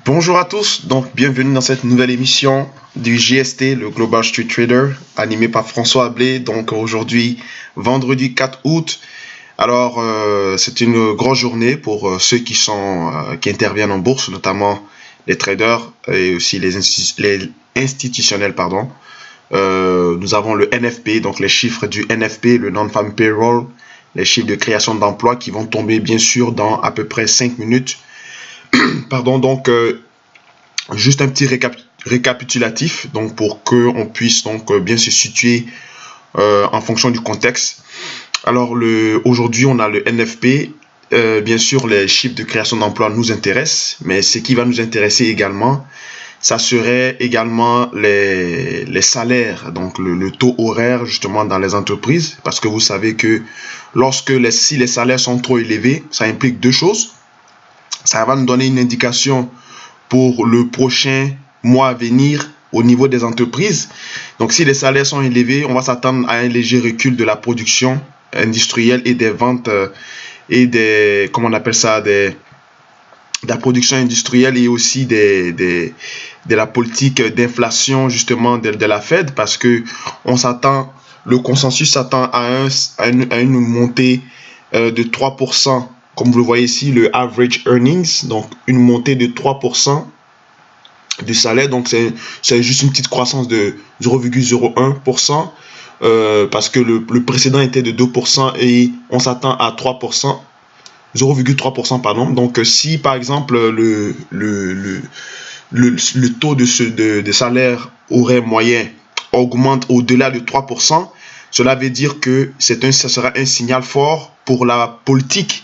Bonjour à tous, donc bienvenue dans cette nouvelle émission du GST, le Global Street Trader, animé par François Ablé. Donc aujourd'hui, vendredi 4 août. Alors c'est une grosse journée pour ceux qui interviennent en bourse, notamment les traders et aussi les institutionnels, pardon. Nous avons le NFP, donc les chiffres du NFP, le Non-Farm Payroll, les chiffres de création d'emplois qui vont tomber bien sûr dans à peu près 5 minutes. Pardon, donc juste un petit récapitulatif, donc pour qu'on puisse donc bien se situer en fonction du contexte. Alors aujourd'hui on a le NFP, bien sûr les chiffres de création d'emplois nous intéressent, mais ce qui va nous intéresser également, ça serait également les salaires, donc le taux horaire justement dans les entreprises, parce que vous savez que si les salaires sont trop élevés, ça implique deux choses. Ça va nous donner une indication pour le prochain mois à venir au niveau des entreprises. Donc, si les salaires sont élevés, on va s'attendre à un léger recul de la production industrielle et des ventes et comment on appelle ça, de la production industrielle et aussi de la politique d'inflation justement de la Fed, parce que le consensus s'attend à une montée de 3%. Comme vous le voyez ici, le average earnings, donc une montée de 3% du salaire. Donc, c'est juste une petite croissance de 0,01%, parce que le précédent était de 2% et on s'attend à 3%, 0,3%, pardon. Donc, si par exemple le taux de salaire horaire moyen augmente au-delà de 3%, cela veut dire que ça sera un signal fort pour la politique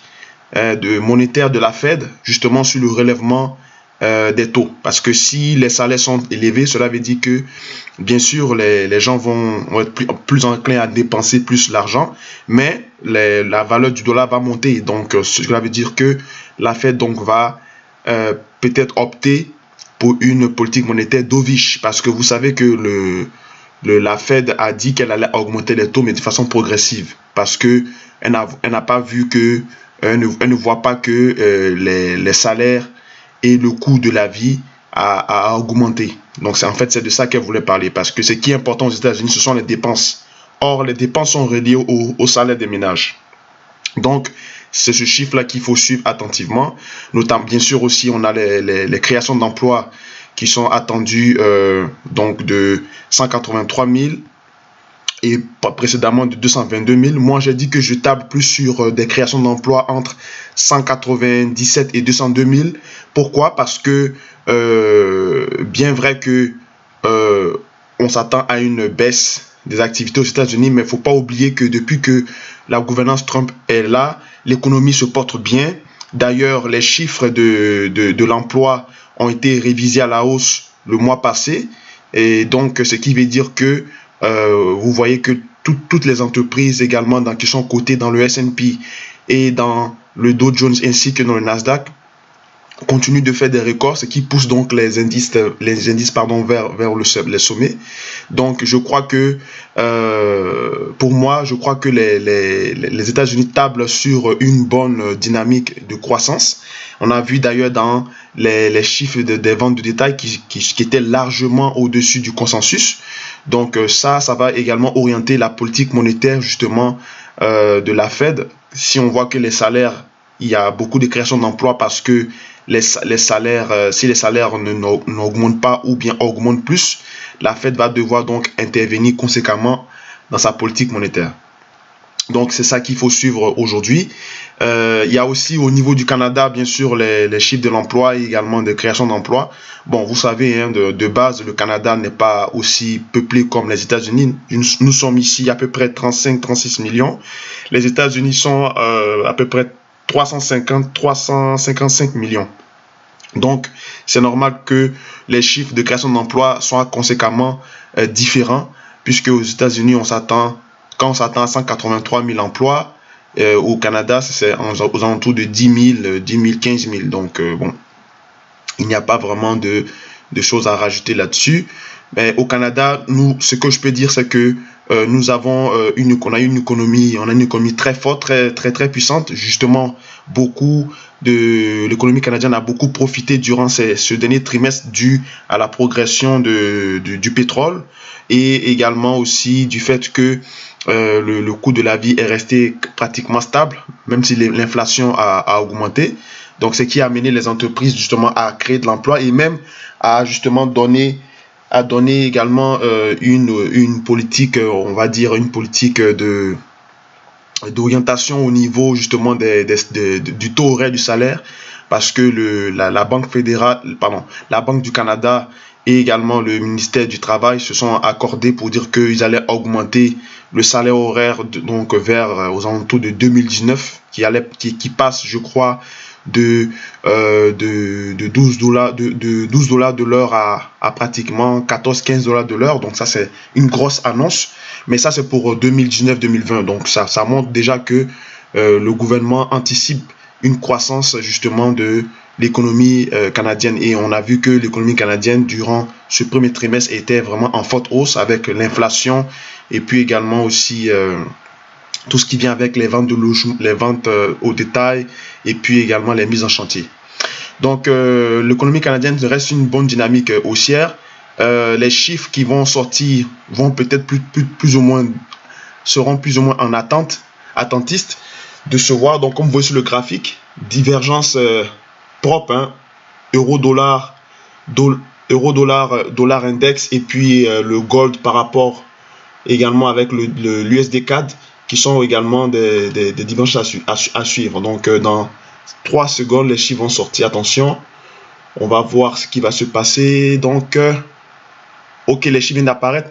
monétaire de la Fed, justement sur le relèvement des taux. Parce que si les salaires sont élevés, cela veut dire que, bien sûr, les gens vont être plus enclins à dépenser plus l'argent, mais la valeur du dollar va monter. Donc, cela veut dire que la Fed donc, va peut-être opter pour une politique monétaire dovish. Parce que vous savez que la Fed a dit qu'elle allait augmenter les taux, mais de façon progressive. Parce qu'elle n'a pas vu que elle ne voit pas que les salaires et le coût de la vie a augmenté. Donc, c'est de ça qu'elle voulait parler. Parce que ce qui est important aux États-Unis, ce sont les dépenses. Or, les dépenses sont reliées au salaire des ménages. Donc, c'est ce chiffre-là qu'il faut suivre attentivement. Notamment, bien sûr, aussi, on a les créations d'emplois qui sont attendues donc de 183 000. Et précédemment de 222 000. Moi, j'ai dit que je table plus sur des créations d'emplois entre 197 et 202 000. Pourquoi? Parce que bien vrai que on s'attend à une baisse des activités aux États-Unis, mais il ne faut pas oublier que depuis que la gouvernance Trump est là, l'économie se porte bien. D'ailleurs, les chiffres de l'emploi ont été révisés à la hausse le mois passé. Et donc, ce qui veut dire que vous voyez que toutes les entreprises également qui sont cotées dans le S&P et dans le Dow Jones ainsi que dans le Nasdaq continuent de faire des records, ce qui pousse donc les indices vers les sommets. Donc je crois que pour moi, je crois que les États-Unis tablent sur une bonne dynamique de croissance. On a vu d'ailleurs dans les chiffres des ventes de détail qui étaient largement au-dessus du consensus. Donc ça va également orienter la politique monétaire justement de la Fed. Si on voit que les salaires, il y a beaucoup de création d'emplois parce que les salaires, si les salaires n'augmentent pas ou bien augmentent plus, la Fed va devoir donc intervenir conséquemment dans sa politique monétaire. Donc, c'est ça qu'il faut suivre aujourd'hui. Il y a aussi au niveau du Canada, bien sûr, les chiffres de l'emploi et également de création d'emplois. Bon, vous savez, hein, de base, le Canada n'est pas aussi peuplé comme les États-Unis. Nous sommes ici à peu près 35-36 millions. Les États-Unis sont à peu près 355 millions. Donc, c'est normal que les chiffres de création d'emplois soient conséquemment différents, puisque aux États-Unis, quand on s'attend à 183 000 emplois, au Canada, c'est aux alentours de 10 000, 15 000. Donc, bon, il n'y a pas vraiment de choses à rajouter là-dessus. Mais au Canada, ce que je peux dire, c'est que on a une économie très forte, très puissante. Justement, l'économie canadienne a beaucoup profité durant ce dernier trimestre dû à la progression du pétrole et également aussi du fait que le coût de la vie est resté pratiquement stable, même si l'inflation a augmenté. Donc, ce qui a amené les entreprises justement à créer de l'emploi et même à justement donner également une politique, on va dire une politique d'orientation au niveau justement du taux horaire du salaire, parce que la Banque fédérale, pardon, la Banque du Canada et également le ministère du Travail se sont accordés pour dire qu'ils allaient augmenter le salaire horaire donc vers aux alentours de 2019, qui passe, je crois, de 12 dollars de l'heure à pratiquement 14-15 dollars de l'heure. Donc ça, c'est une grosse annonce, mais ça, c'est pour 2019-2020. Donc ça montre déjà que le gouvernement anticipe une croissance justement de l'économie canadienne, et on a vu que l'économie canadienne durant ce premier trimestre était vraiment en forte hausse avec l'inflation et puis également aussi tout ce qui vient avec les ventes de logements, les ventes au détail et puis également les mises en chantier. Donc l'économie canadienne reste une bonne dynamique haussière. Les chiffres qui vont sortir vont peut-être seront plus ou moins en attentiste de se voir. Donc comme vous voyez sur le graphique, divergence propre, hein, euro-dollar, dollar index, et puis le gold par rapport également avec l'USD CAD, qui sont également des divergences à suivre. Donc dans 3 secondes, les chiffres vont sortir. Attention, on va voir ce qui va se passer. Donc ok, les chiffres viennent d'apparaître.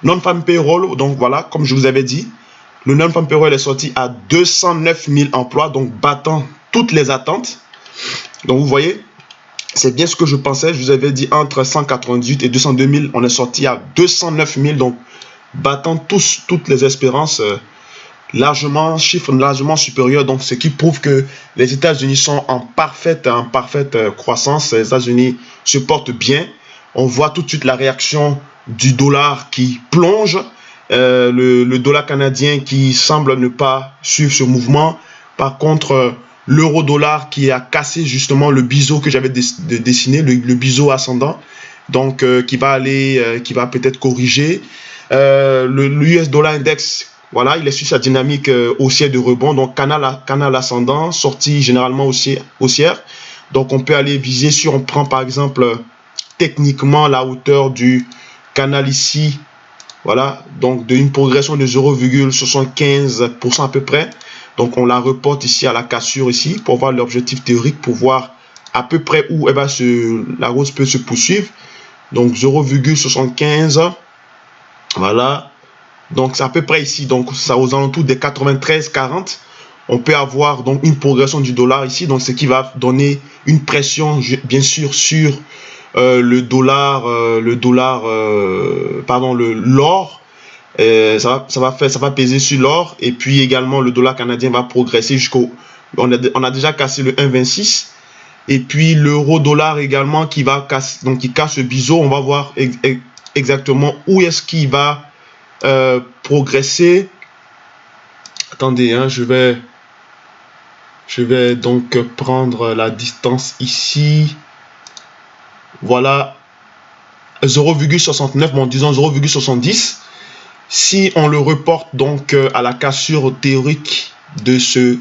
Non-farm payroll, donc voilà, comme je vous avais dit, le non-farm payroll est sorti à 209 000 emplois, donc battant toutes les attentes. Donc vous voyez, c'est bien ce que je pensais. Je vous avais dit entre 198 et 202 000, on est sorti à 209 000, donc battant toutes les espérances, chiffre largement supérieur. Donc ce qui prouve que les États-Unis sont en parfaite croissance. Les États-Unis se portent bien. On voit tout de suite la réaction du dollar qui plonge, le dollar canadien qui semble ne pas suivre ce mouvement. Par contre, l'euro-dollar qui a cassé justement le biseau que j'avais dessiné, le biseau ascendant, donc qui va peut-être corriger. Le US dollar index, voilà, il est sur sa dynamique haussière de rebond, donc canal ascendant, sortie généralement haussière. Donc on peut aller viser, si on prend par exemple techniquement la hauteur du canal ici, voilà, donc d'une progression de 0,75% à peu près. Donc on la reporte ici à la cassure ici pour voir l'objectif théorique, pour voir à peu près où la hausse peut se poursuivre. Donc 0,75, voilà. Donc c'est à peu près ici, donc ça aux alentours des 93,40. On peut avoir donc une progression du dollar ici, donc ce qui va donner une pression bien sûr sur l'or. Ça va peser sur l'or, et puis également le dollar canadien va progresser jusqu'au, on a déjà cassé le 1,26, et puis l'euro dollar également qui casse le biseau. On va voir exactement où est-ce qu'il va progresser. Attendez, hein, je vais donc prendre la distance ici. Voilà, 0,69, bon disons 0,70. Si on le reporte donc à la cassure théorique de ce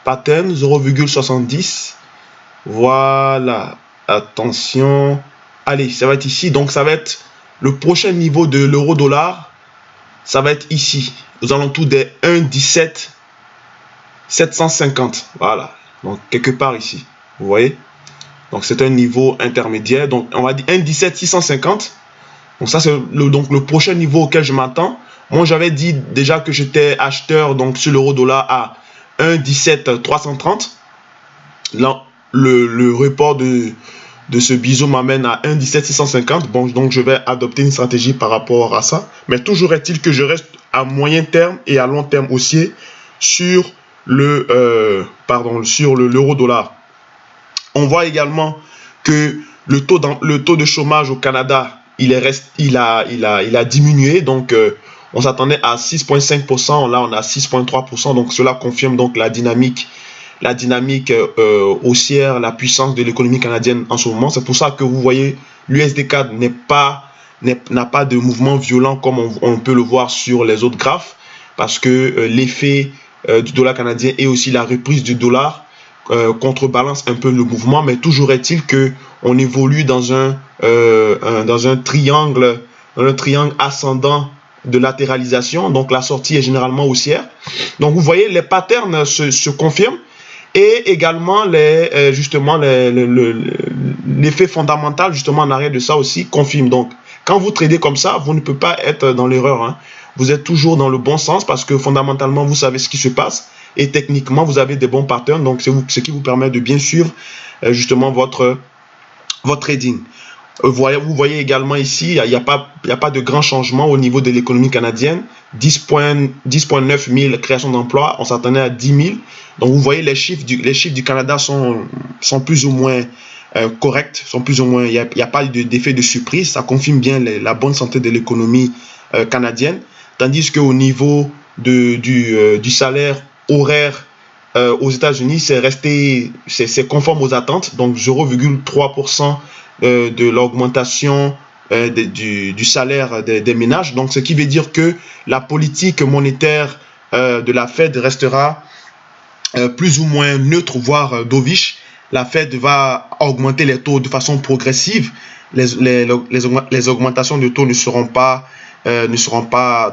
pattern, 0,70, voilà, attention, allez, ça va être ici. Donc ça va être le prochain niveau de l'euro-dollar, ça va être ici, aux alentours des 1,17 750, voilà, donc quelque part ici, vous voyez. Donc c'est un niveau intermédiaire, donc on va dire 1,17 650. Donc ça c'est le prochain niveau auquel je m'attends. Moi j'avais dit déjà que j'étais acheteur donc sur l'euro-dollar à 1,17 330. Là le report de ce biseau m'amène à 1,17 650. Bon, donc je vais adopter une stratégie par rapport à ça. Mais toujours est-il que je reste à moyen terme et à long terme haussier sur l'euro-dollar. On voit également que le taux de chômage au Canada, il a diminué. Donc, On s'attendait à 6,5%, là on a 6,3%, donc cela confirme donc la dynamique haussière, la puissance de l'économie canadienne en ce moment. C'est pour ça que vous voyez l'USD4 n'a pas de mouvement violent comme on peut le voir sur les autres graphes, parce que l'effet du dollar canadien et aussi la reprise du dollar contrebalance un peu le mouvement, mais toujours est-il que on évolue dans un triangle ascendant de latéralisation, donc la sortie est généralement haussière. Donc vous voyez, les patterns se confirment, et également l'effet fondamental justement en arrière de ça aussi confirme. Donc quand vous tradez comme ça, vous ne pouvez pas être dans l'erreur, hein. Vous êtes toujours dans le bon sens parce que fondamentalement vous savez ce qui se passe et techniquement vous avez des bons patterns, donc c'est ce qui vous permet de bien suivre justement votre trading. Vous voyez également ici, il n'y a pas de grand changement au niveau de l'économie canadienne. 10,9 000 créations d'emplois, on s'attendait à 10 000. Donc vous voyez les chiffres du Canada sont plus ou moins corrects, il n'y a pas d'effet de surprise, ça confirme bien la bonne santé de l'économie canadienne. Tandis qu'au niveau du salaire horaire aux États-Unis, c'est conforme aux attentes, donc 0,3% de l'augmentation du salaire des ménages. Donc, ce qui veut dire que la politique monétaire de la Fed restera plus ou moins neutre, voire dovish. La Fed va augmenter les taux de façon progressive. Les augmentations de taux ne seront pas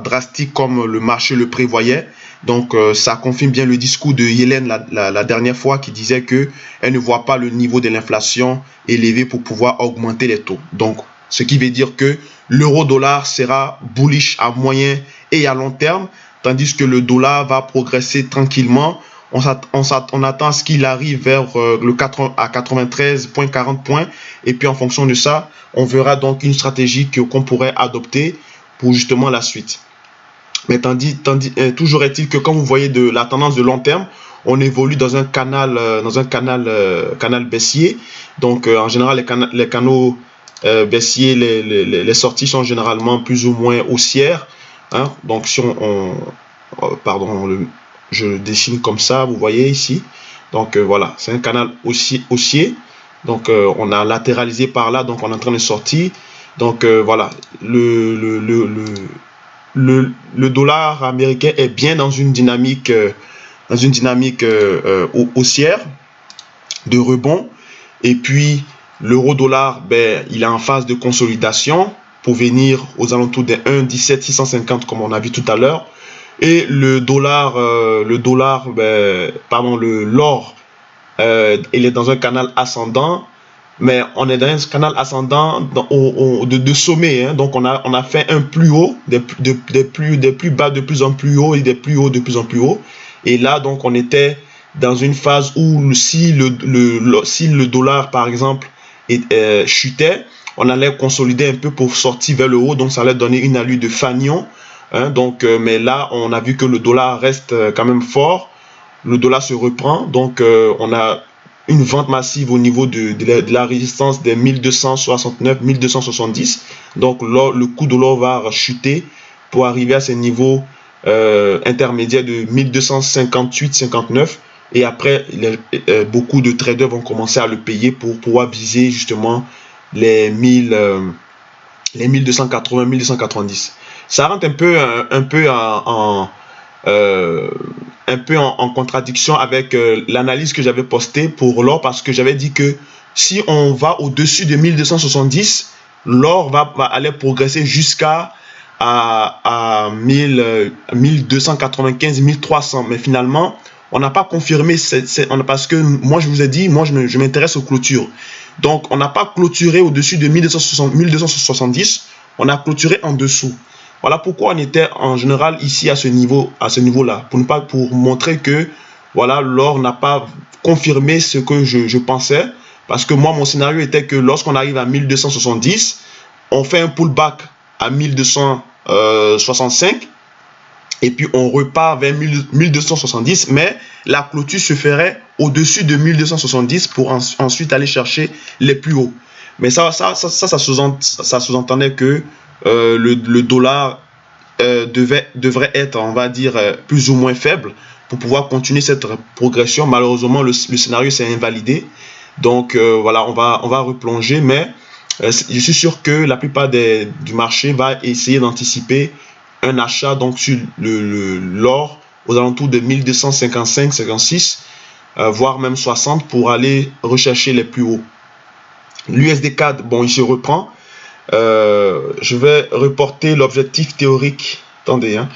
drastiques comme le marché le prévoyait. Donc, ça confirme bien le discours de Yellen la dernière fois qui disait qu'elle ne voit pas le niveau de l'inflation élevé pour pouvoir augmenter les taux. Donc, ce qui veut dire que l'euro-dollar sera bullish à moyen et à long terme, tandis que le dollar va progresser tranquillement. On attend à ce qu'il arrive vers à 93,40 points. Et puis, en fonction de ça, on verra donc une stratégie qu'on pourrait adopter pour justement la suite. Mais toujours est-il que quand vous voyez la tendance de long terme, on évolue dans un canal baissier. Donc, en général, les canaux baissiers, les sorties sont généralement plus ou moins haussières. Hein? Donc, si je le dessine comme ça, vous voyez ici. Donc, voilà, c'est un canal haussier. Donc, on a latéralisé par là, donc on est en train de sortir. Donc, voilà, le dollar américain est bien dans une dynamique haussière de rebond. Et puis, l'euro-dollar, il est en phase de consolidation pour venir aux alentours des 1,17 650 comme on a vu tout à l'heure. Et l'or, il est dans un canal ascendant, mais on est dans un canal ascendant de sommet. Hein. Donc on a fait un plus haut, des plus bas de plus en plus haut et des plus hauts de plus en plus haut. Et là, donc on était dans une phase où si le dollar, par exemple, chutait, on allait consolider un peu pour sortir vers le haut. Donc ça allait donner une allure de fanion. Hein, donc, mais là, on a vu que le dollar reste quand même fort. Le dollar se reprend. Donc, on a une vente massive au niveau de la résistance des 1269, 1270. Donc, le coût de l'or va chuter pour arriver à ces niveaux intermédiaires de 1258, 59. Et après, beaucoup de traders vont commencer à le payer pour pouvoir viser justement les 1280, 1290. Ça rentre un peu en contradiction avec l'analyse que j'avais postée pour l'or, parce que j'avais dit que si on va au-dessus de 1270, l'or va aller progresser jusqu'à 1295, 1300. Mais finalement, on n'a pas confirmé, parce que moi je vous ai dit, moi je m'intéresse aux clôtures. Donc on n'a pas clôturé au-dessus de 1270, on a clôturé en dessous. Voilà pourquoi on était en général ici à ce niveau-là, pour montrer que voilà, l'or n'a pas confirmé ce que je pensais, parce que moi mon scénario était que lorsqu'on arrive à 1270, on fait un pullback à 1265 et puis on repart vers 1270, mais la clôture se ferait au-dessus de 1270 pour ensuite aller chercher les plus hauts. Mais ça sous-entendait que le dollar devrait être, on va dire, plus ou moins faible pour pouvoir continuer cette progression. Malheureusement, le scénario s'est invalidé. Donc, voilà, on va replonger, mais je suis sûr que la plupart du marché va essayer d'anticiper un achat donc sur l'or aux alentours de 1255-56, voire même 60 pour aller rechercher les plus hauts. L'USD-CAD, bon, il se reprend. Je vais reporter l'objectif théorique. Attendez, hein.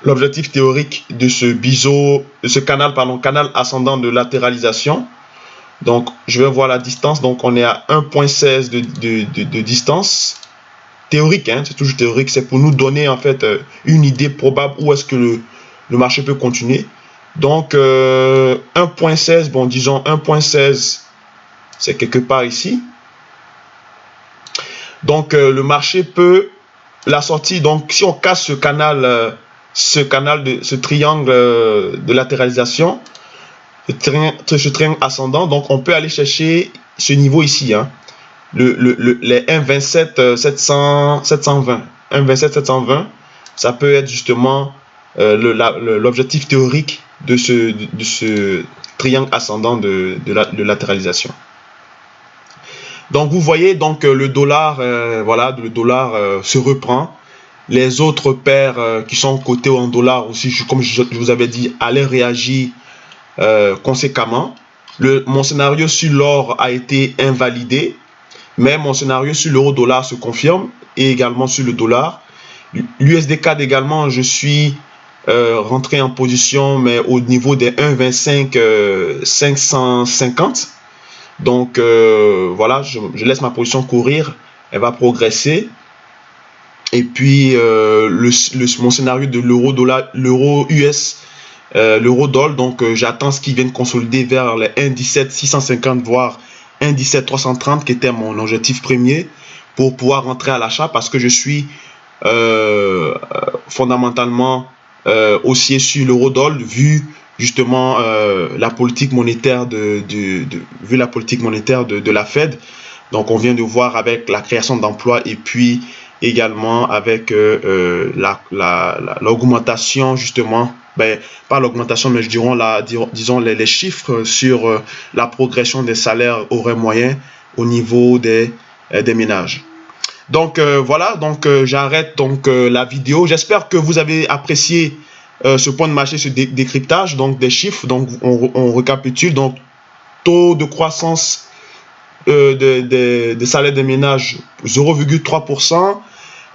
L'objectif théorique de ce canal ascendant de latéralisation. Donc, je vais voir la distance. Donc, on est à 1,16 de distance théorique. Hein, c'est toujours théorique. C'est pour nous donner en fait une idée probable où est-ce que le marché peut continuer. Donc, 1,16, bon, disons 1,16, c'est quelque part ici. Donc, le marché peut, la sortie, donc si on casse ce triangle de latéralisation, ce triangle ascendant, donc on peut aller chercher ce niveau ici, hein, les 1,27 720. 1,27 720, ça peut être justement l'objectif théorique de ce triangle ascendant de latéralisation. Donc vous voyez donc le dollar, voilà, le dollar se reprend. Les autres paires qui sont cotées en dollars aussi, comme je vous avais dit, allaient réagir conséquemment. Mon scénario sur l'or a été invalidé, mais mon scénario sur l'euro-dollar se confirme, et également sur le dollar. L'USD-CAD également, je suis rentré en position, mais au niveau des 1,25 550. Donc voilà, je laisse ma position courir, elle va progresser. Et puis mon scénario de l'euro-dollar, l'euro-US, l'euro-dollar, donc j'attends ce qui vienne consolider vers les 1,17 650 voire 1,17 330 qui était mon objectif premier pour pouvoir rentrer à l'achat, parce que je suis fondamentalement haussier sur l'euro-dollar vu justement la politique monétaire de la Fed. Donc on vient de voir avec la création d'emplois et puis également avec l'augmentation justement, pas l'augmentation mais disons les chiffres sur la progression des salaires horaires moyens au niveau des ménages. Donc voilà, donc j'arrête donc la vidéo. J'espère que vous avez apprécié ce point de marché, ce décryptage donc des chiffres. Donc on récapitule. Donc taux de croissance des salaires des ménages 0,3%.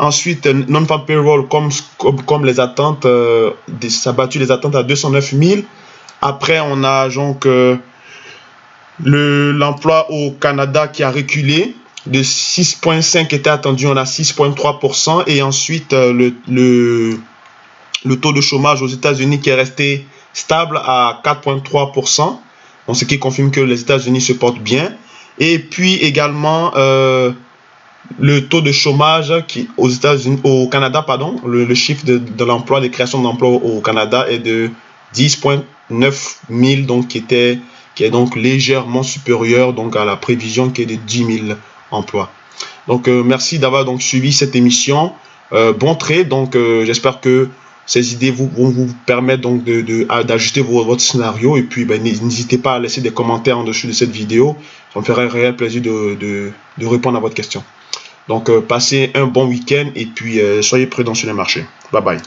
Ensuite non-farm payroll comme les attentes, ça a battu les attentes à 209 000. Après on a donc l'emploi au Canada qui a reculé de 6,5 qui était attendu, on a 6,3%. Et ensuite le taux de chômage aux États-Unis qui est resté stable à 4,3%, donc ce qui confirme que les États-Unis se portent bien. Et puis également le taux de chômage qui au Canada, pardon, le chiffre de l'emploi, des créations d'emplois au Canada est de 10,9 000, donc qui est donc légèrement supérieur donc à la prévision qui est de 10 000 emplois. Donc merci d'avoir donc suivi cette émission. Bon trade. Donc j'espère que ces idées vont vous permettre donc d'ajuster votre scénario. Et puis n'hésitez pas à laisser des commentaires en dessous de cette vidéo. Ça me ferait un réel plaisir de répondre à votre question. Donc passez un bon week-end et puis soyez prudents sur les marchés. Bye bye.